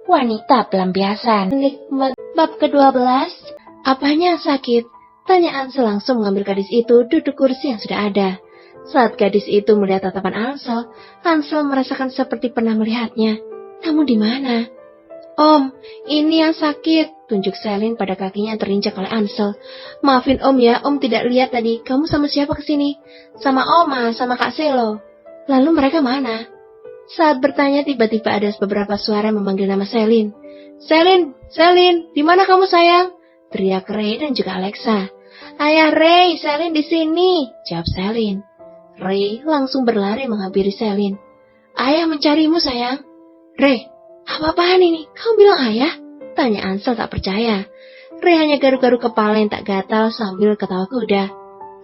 Wanita pelampiasan. Bab ke-12. Apanya yang sakit? Tanya Ansel langsung mengambil gadis itu duduk kursi yang sudah ada. Saat gadis itu melihat tatapan Ansel merasakan seperti pernah melihatnya. Namun di mana? Om, ini yang sakit, tunjuk Selin pada kakinya yang terinjak oleh Ansel. Maafin Om ya, Om tidak lihat tadi. Kamu sama siapa kesini? Sama Oma, sama Kak Selo. Lalu mereka mana? Saat bertanya tiba-tiba ada beberapa suara memanggil nama Selin. Selin, di mana kamu sayang? Teriak Ray dan juga Alexa. Ayah Ray, Selin di sini, jawab Selin. Ray langsung berlari menghampiri Selin. Ayah mencarimu sayang. Ray, apa-apaan ini? Kamu bilang ayah? Tanya Ansel tak percaya. Ray hanya garuk-garuk kepala yang tak gatal sambil ketawa kuda.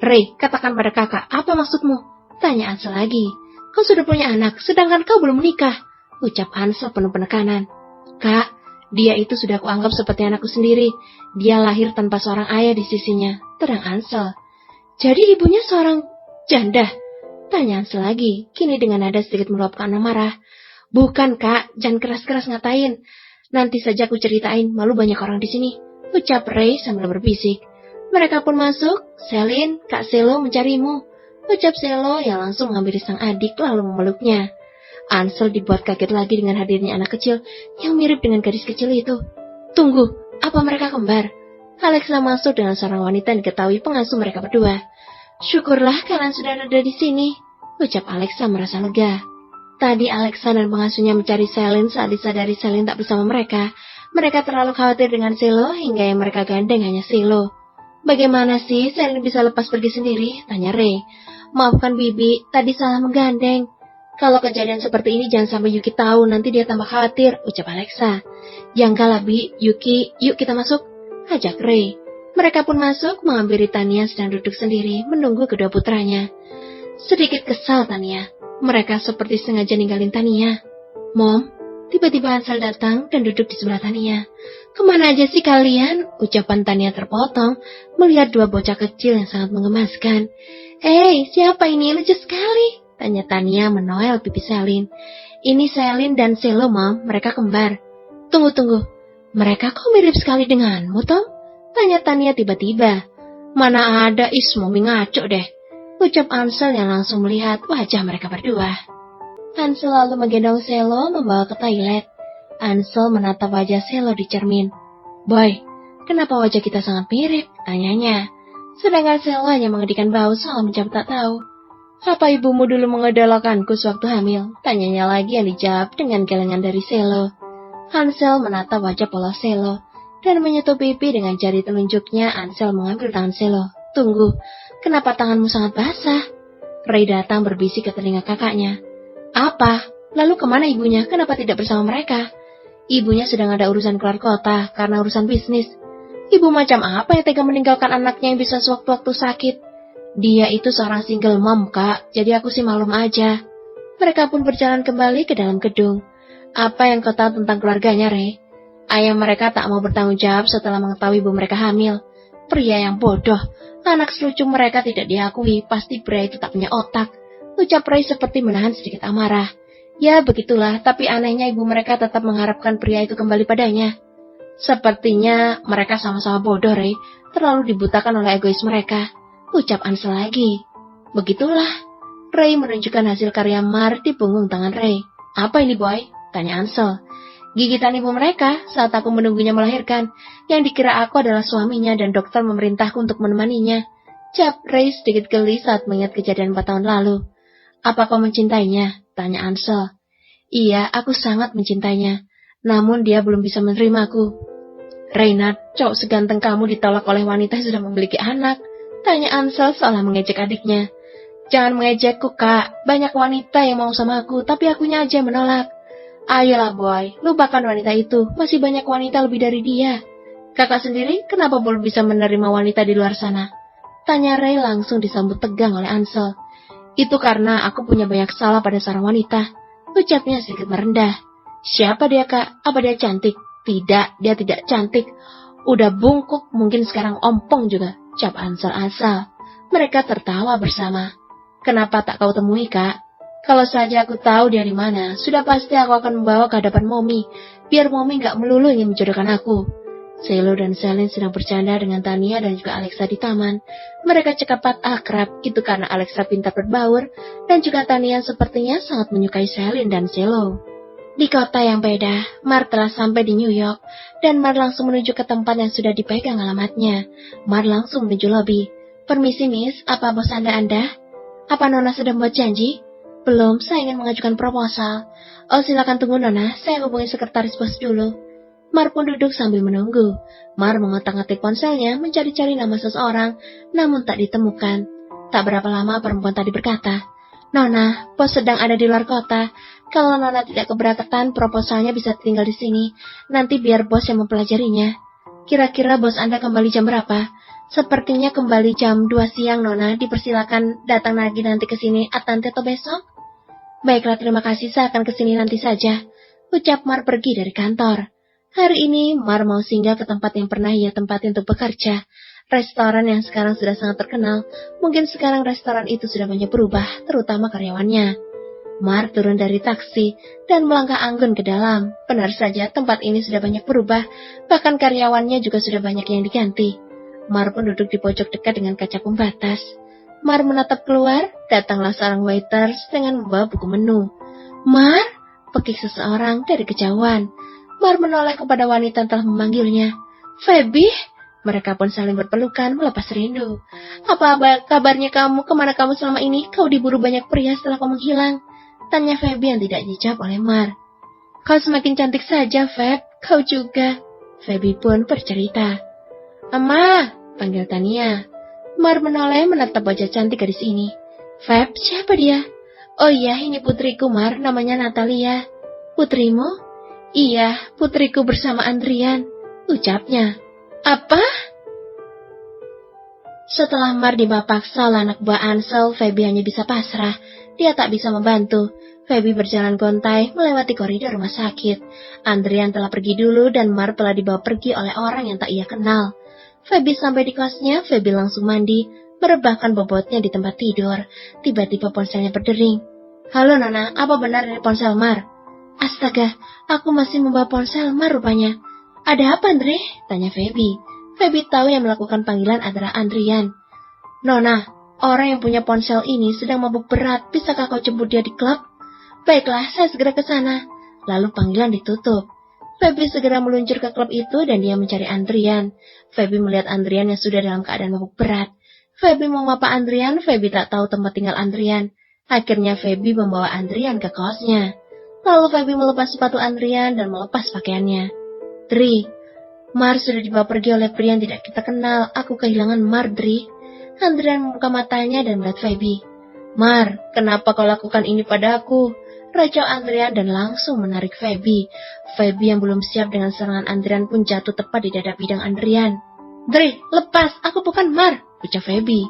Ray, katakan pada kakak, apa maksudmu? Tanya Ansel lagi. Kau sudah punya anak, sedangkan kau belum menikah, ucap Ansel penuh penekanan. Kak, dia itu sudah kuanggap seperti anakku sendiri. Dia lahir tanpa seorang ayah di sisinya, terang Ansel. Jadi ibunya seorang janda? Tanya Ansel lagi, kini dengan nada sedikit meluapkan amarah. Bukan kak, jangan keras-keras ngatain. Nanti saja aku ceritain, malu banyak orang di sini, ucap Ray sambil berbisik. Mereka pun masuk. Selin, Kak Selo mencarimu, ucap Selo yang langsung mengambil sang adik lalu memeluknya. Ansel dibuat kaget lagi dengan hadirnya anak kecil yang mirip dengan gadis kecil itu. Tunggu, apa mereka kembar? Alexa masuk dengan seorang wanita yang diketahui pengasuh mereka berdua. Syukurlah kalian sudah ada di sini, ucap Alexa merasa lega. Tadi Alexa dan pengasuhnya mencari Selin saat disadari Selin tak bersama mereka. Mereka terlalu khawatir dengan Selo hingga yang mereka gandeng hanya Selo. Bagaimana sih Selin bisa lepas pergi sendiri? Tanya Ray. Maafkan Bibi, tadi salah menggandeng. Kalau kejadian seperti ini jangan sampai Yuki tahu, nanti dia tambah khawatir, ucap Alexa. Ya enggak lah Bi, Yuki, yuk kita masuk, ajak Ray. Mereka pun masuk, menghampiri Tania sedang duduk sendiri, menunggu kedua putranya. Sedikit kesal Tania, mereka seperti sengaja ninggalin Tania. Mom, tiba-tiba Ansel datang dan duduk di sebelah Tania. Kemana aja sih kalian? Ucapan Tania terpotong, melihat dua bocah kecil yang sangat mengemaskan. Siapa ini? Lucu sekali, tanya Tania menoel pipi Selin. Ini Selin dan Selo, Mom, mereka kembar. Tunggu, mereka kok mirip sekali denganmu, Tom? Tanya Tania tiba-tiba. Mana ada, Mami ngaco deh, ucap Ansel yang langsung melihat wajah mereka berdua. Ansel lalu menggendong Selo membawa ke toilet. Ansel menatap wajah Selo di cermin. Boy, kenapa wajah kita sangat mirip? Tanyanya. Sedangkan Selo hanya menghentikan bau soal menjawab tak tahu. Apa ibumu dulu mengedalakanku sewaktu hamil? Tanyanya lagi yang dijawab dengan gelengan dari Selo. Ansel menatap wajah polos Selo dan menyentuh pipi dengan jari telunjuknya. Ansel mengambil tangan Selo. Tunggu, kenapa tanganmu sangat basah? Ray datang berbisik ke telinga kakaknya. Apa? Lalu kemana ibunya? Kenapa tidak bersama mereka? Ibunya sedang ada urusan keluar kota karena urusan bisnis. Ibu macam apa yang tega meninggalkan anaknya yang bisa sewaktu-waktu sakit? Dia itu seorang single mom, Kak. Jadi aku sih maklum aja. Mereka pun berjalan kembali ke dalam gedung. Apa yang kau tahu tentang keluarganya, Ray? Ayah mereka tak mau bertanggung jawab setelah mengetahui ibu mereka hamil. Pria yang bodoh. Anak selucu mereka tidak diakui. Pasti pria itu tak punya otak, ucap Ray seperti menahan sedikit amarah. Ya begitulah, tapi anehnya ibu mereka tetap mengharapkan pria itu kembali padanya. Sepertinya mereka sama-sama bodoh, Ray. Terlalu dibutakan oleh egois mereka, ucap Ansel lagi. Begitulah. Ray menunjukkan hasil karya Mar di punggung tangan Ray. Apa ini, Boy? Tanya Ansel. Gigitan ibu mereka saat aku menunggunya melahirkan. Yang dikira aku adalah suaminya dan dokter memerintahku untuk menemaninya. Jawab Ray sedikit geli saat mengingat kejadian 4 tahun lalu. Apa kau mencintainya? Tanya Ansel. Iya, aku sangat mencintainya. Namun dia belum bisa menerimaku. Reynard, cowok seganteng kamu ditolak oleh wanita yang sudah memiliki anak. Tanya Ansel seolah mengejek adiknya. Jangan mengejekku, Kak. Banyak wanita yang mau sama aku, tapi akunya aja menolak. Ayolah, Boy. Lupakan wanita itu. Masih banyak wanita lebih dari dia. Kakak sendiri, kenapa belum bisa menerima wanita di luar sana? Tanya Ray langsung disambut tegang oleh Ansel. Itu karena aku punya banyak salah pada seorang wanita. Ucapnya sedikit merendah. Siapa dia, Kak? Apa dia cantik? Tidak, dia tidak cantik. Udah bungkuk, mungkin sekarang ompong juga, ucap Ansel asal. Mereka tertawa bersama. Kenapa tak kau temui, Kak? Kalau saja aku tahu dia di mana, sudah pasti aku akan membawa ke hadapan Momi, biar Momi nggak melulu ingin menjodohkan aku. Selo dan Selin sedang bercanda dengan Tania dan juga Alexa di taman. Mereka cepat akrab, itu karena Alexa pintar berbaur, dan juga Tania sepertinya sangat menyukai Selin dan Selo. Di kota yang beda, Mar telah sampai di New York, dan Mar langsung menuju ke tempat yang sudah dipegang alamatnya. Mar langsung menuju lobi. Permisi, Miss, apa bos Anda? Apa Nona sudah membuat janji? Belum, saya ingin mengajukan proposal. Oh, silakan tunggu Nona, saya hubungi sekretaris bos dulu. Mar pun duduk sambil menunggu. Mar mengotak-atik ponselnya mencari-cari nama seseorang, namun tak ditemukan. Tak berapa lama perempuan tadi berkata, Nona, bos sedang ada di luar kota. Kalau Nona tidak keberatan, proposalnya bisa tinggal di sini. Nanti biar bos yang mempelajarinya. Kira-kira bos Anda kembali jam berapa? Sepertinya kembali jam 2 siang, Nona. Dipersilakan datang lagi nanti ke sini atau besok. Baiklah, terima kasih. Saya akan ke sini nanti saja. Ucap Mar pergi dari kantor. Hari ini, Mar mau singgah ke tempat yang pernah ia tempati untuk bekerja. Restoran yang sekarang sudah sangat terkenal. Mungkin sekarang restoran itu sudah banyak berubah, terutama karyawannya. Mar turun dari taksi dan melangkah anggun ke dalam. Benar saja, tempat ini sudah banyak berubah. Bahkan karyawannya juga sudah banyak yang diganti. Mar pun duduk di pojok dekat dengan kaca pembatas. Mar menatap keluar, datanglah seorang waiters dengan membawa buku menu. Mar, pekik seseorang dari kejauhan. Mar menoleh kepada wanita yang telah memanggilnya. Feby? Mereka pun saling berpelukan melepas rindu. Apa kabarnya kamu? Kemana kamu selama ini? Kau diburu banyak pria setelah kau menghilang. Tanya Feby yang tidak dijawab oleh Mar. Kau semakin cantik saja, Feb. Kau juga. Feby pun bercerita. Ama, panggil Tania. Mar menoleh menatap wajah cantik gadis ini. Feb, siapa dia? Oh iya, ini putriku, Mar. Namanya Natalia. Putrimu? Iya, putriku bersama Andrian. Ucapnya. Apa? Setelah Mar dibawa paksa oleh anak buah Ansel, Feby hanya bisa pasrah. Dia tak bisa membantu. Feby berjalan gontai melewati koridor rumah sakit. Andrian telah pergi dulu dan Mar telah dibawa pergi oleh orang yang tak ia kenal. Feby sampai di kosnya, Feby langsung mandi, merebahkan bobotnya di tempat tidur. Tiba-tiba ponselnya berdering. Halo Nana, apa benar ini ponsel Mar? Astaga, aku masih membawa ponsel Mar rupanya. Ada apa Andre? Tanya Feby. Feby tahu yang melakukan panggilan adalah Andrian. Nona, orang yang punya ponsel ini sedang mabuk berat. Bisakah kau jemput dia di klub? Baiklah, saya segera ke sana. Lalu panggilan ditutup. Feby segera meluncur ke klub itu dan dia mencari Andrian. Feby melihat Andrian yang sudah dalam keadaan mabuk berat. Feby mau mapa Andrian, Feby tak tahu tempat tinggal Andrian. Akhirnya Feby membawa Andrian ke kosnya. Lalu Feby melepas sepatu Andrian dan melepas pakaiannya. Dri, Mar sudah dibawa pergi oleh pria yang tidak kita kenal. Aku kehilangan Mar, Dri. Andrian membuka matanya dan melihat Feby. Mar, kenapa kau lakukan ini pada aku? Racau Andrian dan langsung menarik Feby. Feby yang belum siap dengan serangan Andrian pun jatuh tepat di dada bidang Andrian. Dri, lepas, aku bukan Mar, ucap Feby.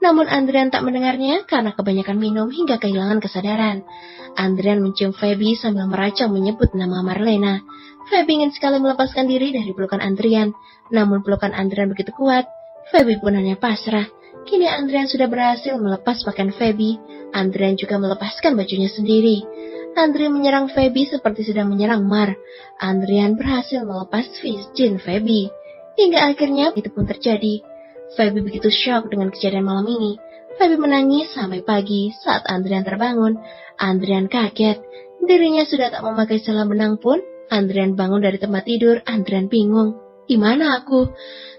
Namun Andrian tak mendengarnya karena kebanyakan minum hingga kehilangan kesadaran. Andrian mencium Feby sambil meracau menyebut nama Marlena. Feby ingin sekali melepaskan diri dari pelukan Andrian. Namun pelukan Andrian begitu kuat, Feby pun hanya pasrah. Kini Andrian sudah berhasil melepas pakaian Feby. Andrian juga melepaskan bajunya sendiri. Andrian menyerang Feby seperti sedang menyerang Mar. Andrian berhasil melepas jin Feby. Hingga akhirnya itu pun terjadi. Feby begitu syok dengan kejadian malam ini. Feby menangis sampai pagi. Saat Andrian terbangun, Andrian kaget. Dirinya sudah tak memakai selam benang pun. Andrian bangun dari tempat tidur. Andrian bingung. Di mana aku?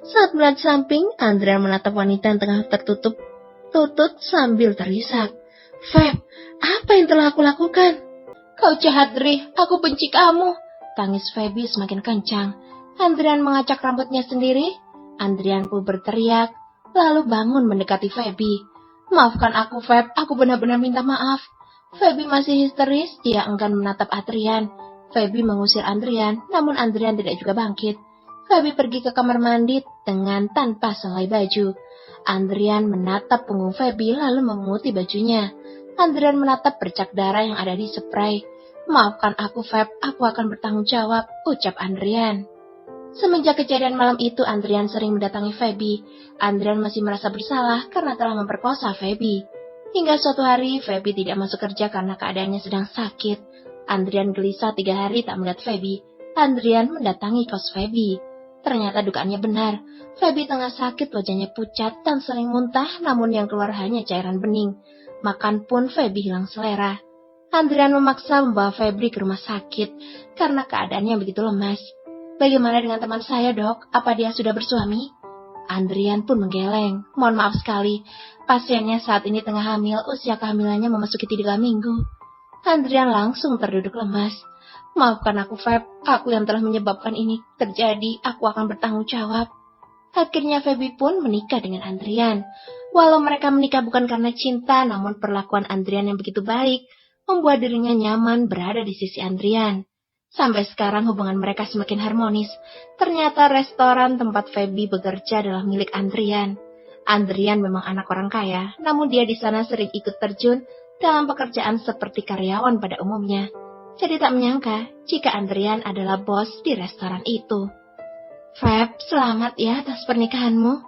Saat melihat samping, Andrian menatap wanita yang tengah tertutup tutut sambil terisak. Feb, apa yang telah aku lakukan? Kau jahat, Dri. Aku benci kamu. Tangis Feby semakin kencang. Andrian mengacak rambutnya sendiri. Andrian pun berteriak, lalu bangun mendekati Feby. Maafkan aku, Feb. Aku benar-benar minta maaf. Feby masih histeris. Dia enggan menatap Andrian. Feby mengusir Andrian, namun Andrian tidak juga bangkit. Feby pergi ke kamar mandi dengan tanpa selai baju. Andrian menatap punggung Feby lalu memunguti bajunya. Andrian menatap bercak darah yang ada di spray. Maafkan aku, Feb. Aku akan bertanggung jawab, ucap Andrian. Semenjak kejadian malam itu, Andrian sering mendatangi Feby. Andrian masih merasa bersalah karena telah memperkosa Feby. Hingga suatu hari, Feby tidak masuk kerja karena keadaannya sedang sakit. Andrian gelisah 3 hari tak melihat Feby. Andrian mendatangi kos Feby. Ternyata dugaannya benar. Feby tengah sakit, wajahnya pucat dan sering muntah, namun yang keluar hanya cairan bening. Makan pun Feby hilang selera. Andrian memaksa membawa Feby ke rumah sakit karena keadaannya begitu lemas. Bagaimana dengan teman saya, Dok? Apa dia sudah bersuami? Andrian pun menggeleng. Mohon maaf sekali, pasiennya saat ini tengah hamil, usia kehamilannya memasuki 3 minggu. Andrian langsung terduduk lemas. Maafkan aku, Feb. Aku yang telah menyebabkan ini terjadi. Aku akan bertanggung jawab. Akhirnya Feby pun menikah dengan Andrian. Walau mereka menikah bukan karena cinta, namun perlakuan Andrian yang begitu baik membuat dirinya nyaman berada di sisi Andrian. Sampai sekarang hubungan mereka semakin harmonis. Ternyata restoran tempat Feby bekerja adalah milik Andrian. Andrian memang anak orang kaya, namun dia di sana sering ikut terjun dalam pekerjaan seperti karyawan pada umumnya. Jadi tak menyangka jika Andrian adalah bos di restoran itu. Feb, selamat ya atas pernikahanmu.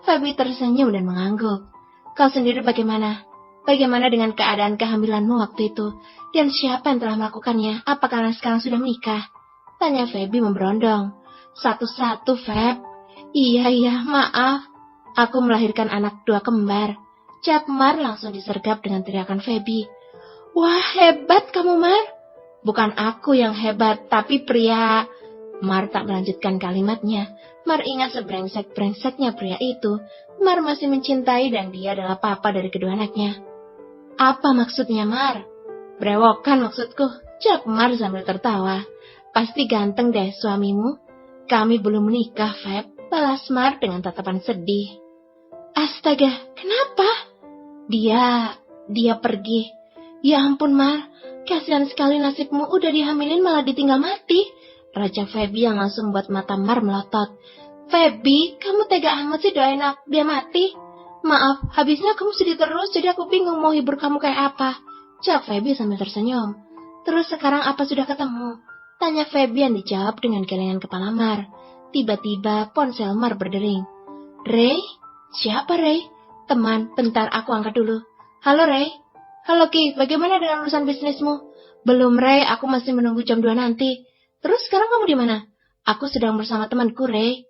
Feby tersenyum dan mengangguk. Kau sendiri bagaimana? Bagaimana dengan keadaan kehamilanmu waktu itu? Dan siapa yang telah melakukannya? Apa karena sekarang sudah menikah? Tanya Feby memberondong. Satu-satu, Feb. Iya, maaf. Aku melahirkan anak 2 kembar. Jawab Mar langsung disergap dengan teriakan Feby. Wah, hebat kamu, Mar. Bukan aku yang hebat, tapi pria. Mar tak melanjutkan kalimatnya. Mar ingat sebrengsek-brengseknya pria itu. Mar masih mencintai dan dia adalah papa dari kedua anaknya. Apa maksudnya, Mar? Brewokan maksudku, jawab Mar sambil tertawa. Pasti ganteng deh suamimu. Kami belum menikah, Feb, balas Mar dengan tatapan sedih. Astaga, kenapa? Dia pergi. Ya ampun, Mar, kasihan sekali nasibmu, udah dihamilin malah ditinggal mati. Raja Feby yang langsung membuat mata Mar melotot. Feby, kamu tega amat sih doain dia mati? Maaf, habisnya kamu sedih terus, jadi aku bingung mau hibur kamu kayak apa. Jawab Feby sambil tersenyum. Terus sekarang apa sudah ketemu? Tanya Feby yang dijawab dengan gelengan kepala Mar. Tiba-tiba ponsel Mar berdering. Ray? Siapa Ray? Teman, bentar aku angkat dulu. Halo Ray? Halo Ki, bagaimana dengan urusan bisnismu? Belum Ray, aku masih menunggu jam 2 nanti. Terus sekarang kamu di mana? Aku sedang bersama temanku Ray.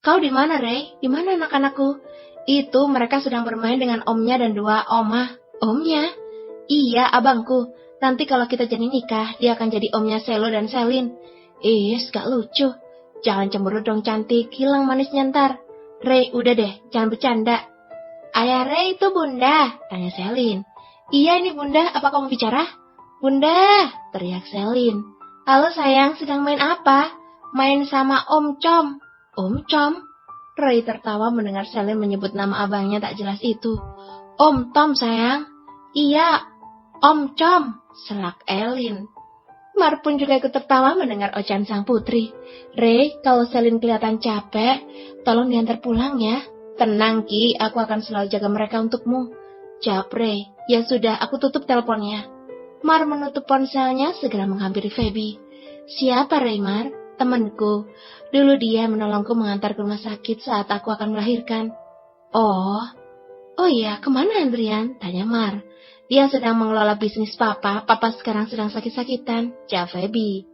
Kau di mana Ray? Di mana anak-anakku? Itu mereka sedang bermain dengan omnya dan 2 omah. Omnya? Iya, abangku. Nanti kalau kita jadi nikah, dia akan jadi omnya Selo dan Selin. Gak lucu. Jangan cemburu dong cantik, hilang manisnya ntar. Ray, udah deh, jangan bercanda. Ayah Ray itu bunda, tanya Selin. Iya ini bunda, apa kamu bicara? Bunda, teriak Selin. Halo sayang, sedang main apa? Main sama Om Com. Om Com? Ray tertawa mendengar Selin menyebut nama abangnya tak jelas itu. Om Tom sayang. Iya, Om Com, selak Elin. Mar pun juga ikut tertawa mendengar ocehan sang putri. Ray, kalau Selin kelihatan capek, tolong diantar pulang ya. Tenang Ki, aku akan selalu jaga mereka untukmu. Jawab Ray. Ya sudah, aku tutup teleponnya. Mar menutup ponselnya segera menghampiri Feby. Siapa Ray, Mar? Temanku. Dulu dia menolongku mengantar ke rumah sakit saat aku akan melahirkan. Oh iya, kemana Andrian? Tanya Mar. Dia sedang mengelola bisnis papa sekarang sedang sakit-sakitan, jawab Feby.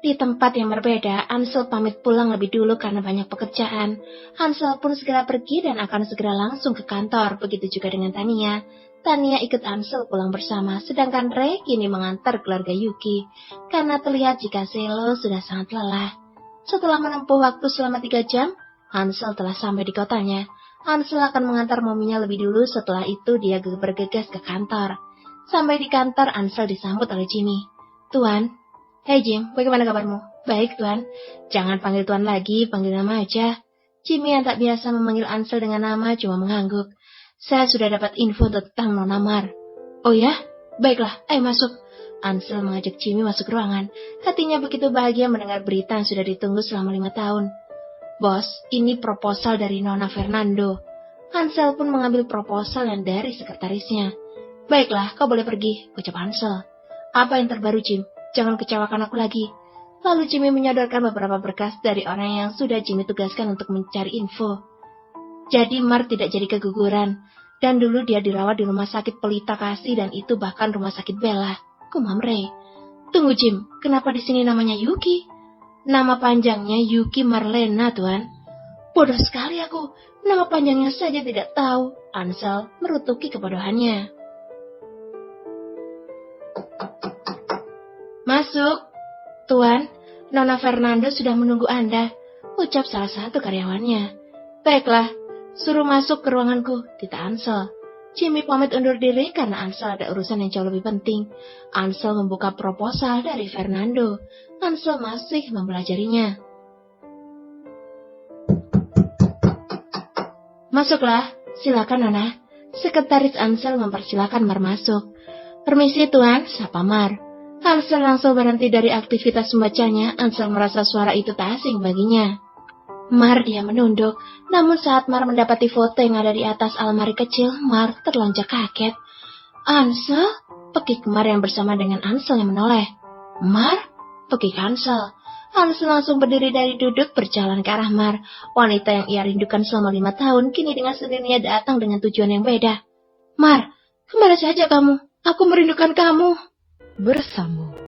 Di tempat yang berbeda, Ansel pamit pulang lebih dulu karena banyak pekerjaan. Ansel pun segera pergi dan akan segera langsung ke kantor, begitu juga dengan Tania. Tania ikut Ansel pulang bersama, sedangkan Ray kini mengantar keluarga Yuki, karena terlihat jika Selo sudah sangat lelah. Setelah menempuh waktu selama 3 jam, Ansel telah sampai di kotanya. Ansel akan mengantar mominya lebih dulu, setelah itu dia bergegas ke kantor. Sampai di kantor, Ansel disambut oleh Jimmy. Tuan. Hei Jim, bagaimana kabarmu? Baik Tuan. Jangan panggil Tuan lagi, panggil nama aja. Jimmy yang tak biasa memanggil Ansel dengan nama cuma mengangguk. Saya sudah dapat info tentang Nona Mar. Oh ya? Baiklah, ayo masuk. Ansel mengajak Jimmy masuk ruangan. Hatinya begitu bahagia mendengar berita yang sudah ditunggu selama 5 tahun. Bos, ini proposal dari Nona Fernando. Ansel pun mengambil proposal yang dari sekretarisnya. Baiklah, kau boleh pergi, ucap Ansel. Apa yang terbaru Jim? Jangan kecewakan aku lagi. Lalu Jimmy menyodorkan beberapa berkas dari orang yang sudah Jimmy tugaskan untuk mencari info. Jadi Mar tidak jadi keguguran. Dan dulu dia dirawat di rumah sakit Pelita Kasih dan itu bahkan rumah sakit Bella. Gumam Ray. Tunggu Jim, kenapa di sini namanya Yuki? Nama panjangnya Yuki Marlena, Tuan. Bodoh sekali aku, nama panjangnya saja tidak tahu. Ansel merutuki kebodohannya. Masuk, Tuan. Nona Fernando sudah menunggu Anda, ucap salah satu karyawannya. Baiklah, suruh masuk ke ruanganku, tita Ansel. Jimmy pamit undur diri karena Ansel ada urusan yang jauh lebih penting. Ansel membuka proposal dari Fernando. Ansel masih mempelajarinya. Masuklah, silakan Nona. Sekretaris Ansel mempersilakan Mar masuk. Permisi Tuan, sapa Mar. Ansel langsung berhenti dari aktivitas membacanya. Ansel merasa suara itu tak asing baginya. Mar dia menunduk, namun saat Mar mendapati foto yang ada di atas almari kecil, Mar terlonjak kaget. Ansel? Pekik Mar yang bersama dengan Ansel yang menoleh. Mar? Pekik Ansel. Ansel langsung berdiri dari duduk berjalan ke arah Mar. Wanita yang ia rindukan selama 5 tahun kini dengan sendirinya datang dengan tujuan yang beda. Mar, kemana saja kamu? Aku merindukan kamu. Bersambung.